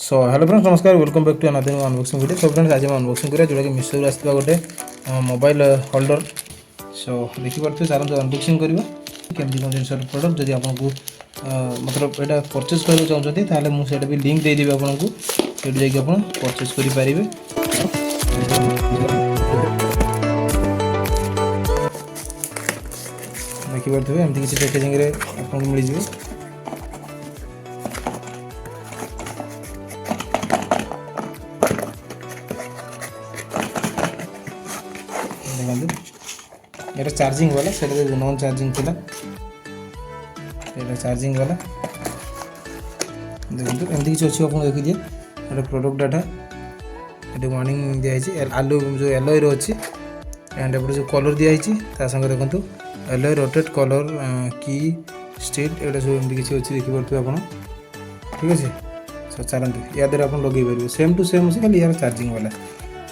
सो hello friends नमस्कार welcome back to another unboxing video. So friends आज हम unboxing करा जोटा कि मिशो आसता गोटे मोबाइल होल्डर। सो देखि पार्थे सारा अनबॉक्सिंग करबा केमती कोन जिंस प्रोडक्ट जदि आपको मतलब एटा परचेज करबा चाहते ताले मु सेटा भी लिंक दे देबे आपको सेट जाई कि आपण परचेज करि पारिबे। देखि पार्थे एमती किसी पैकेजिंग रे आपको मिल जिवो। देखो चार्जिंग वाला से नॉन चार्जिंग थी चार्जिंग वाला देखो एमती किसी अच्छी आप देखिए ये प्रोडक्ट डाटा ये वार्निंग दिखाई आलू जो एलोई अच्छी एंड एपटे जो कलर दिखाई संगे देखो एलोई रोटेट कलर की स्टेट एटा सब एमती किसी अच्छी देखिपे आप ठीक अच्छे। सो चलते या द्वारा आप लगे पारे सेम टू सेम अच्छे खाली यार चार्जिंग वाला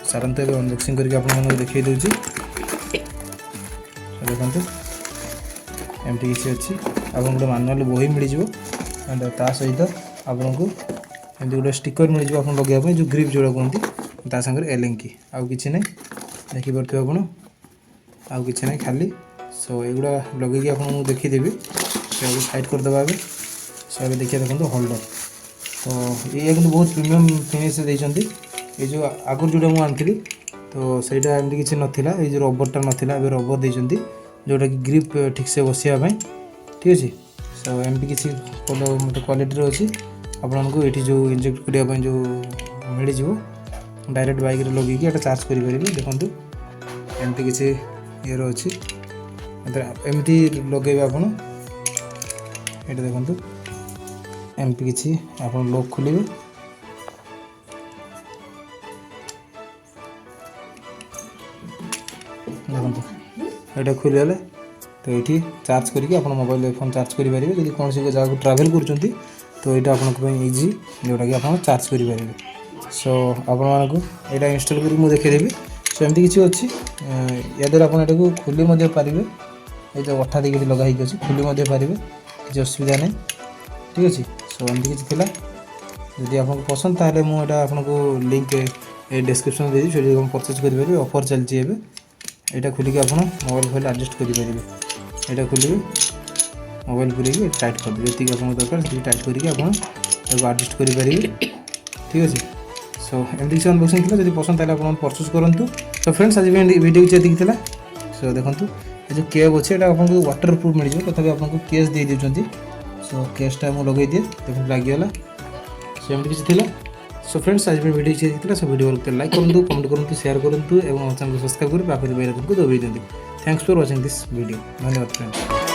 चलते ये अनबॉक्सिंग करके आपको देखिए दूसरी देखते एमती किसी अच्छी आपको गोटे मानुआल बही मिल एंड ता सहित आपको एमती गोटे स्टिकर मिल जाए आप लगे जो ग्रिप जोड़ा कहते ता सागर एलिंकी आउ कि ना देखिपे आप आउ कि ना खाली। सो युवा लगे आपको देखीदेवी से साइड करदे ए सो देखिए देखो होल्डर तो ये कि बहुत प्रीमियम फिनिश देती ये जो आगुरी जोटा मुझे आनी तो सहीटा एमती किसी नाला ये जो रबरटा नाला ए रबर देती जोटा कि ग्रिप ठीक से बसापी ठीक अच्छे। सो एमती किसी मतलब क्वालिटी अच्छी आपको ये जो इंजेक्ट करने जो मिल जाव डायरेक्ट बाइक लगे कि चार्ज करेंगे देखो एमती किसी ये अच्छी एमती लगे आप देखो एमती किसी आप लॉक खोलेंगे देखो ये खोलीगले तो ये चार्ज करके आप मोबाइल फोन चार्ज करेंगे जब कौन सी जगह ट्रावेल कर तो यहाँ आपको इजी जोटा कि आप चार्ज करेंगे। सो आपको यहाँ इनस्टॉल कर देखीदेवी। सो एमती किसी अच्छी या द्वारा आप खोली पारे ये जो अठा देखिए लगाई अच्छी खोली पारे किसी असुविधा नहीं ठीक अच्छे। सो एमती किसी जदि आपको पसंद ताले मुझे आपको लिंक डिस्क्रिप्शन दे दी परचेज करेंगे ऑफर चलती है यहाँ खोलिक आप मोबाइल फाइल एडजस्ट करेंगे यहाँ खोलिए मोबाइल पूरे टाइट कर देंगे जी आप दरकार से टाइट करके आप एडजस्ट करेंगे ठीक अच्छे। सो एमती किसी अनबॉक्सिंग थी जब पसंद है आप परचेज करूँ। तो फ्रेंड्स आज वीडियो किसी एतिक था। सो देखो ये जो केब अच्छे यहाँ आपको वाटर प्रूफ मिल जाए तथा आपको केस दे देते। सो केसटा मुझे लगे दिए देखो लगिगला। सो एमती किसी थी। सो फ्रेंड्स आज वीडियो किसी थी सो वीडियो लाइक करूँ कमेंट करूँ शेयर करूँ और चैनल सब्सक्राइब कर पाखे बेल आइकन को दबाई दिखाँ। Thanks for watching this video. धन्यवाद फ्रेंड्स।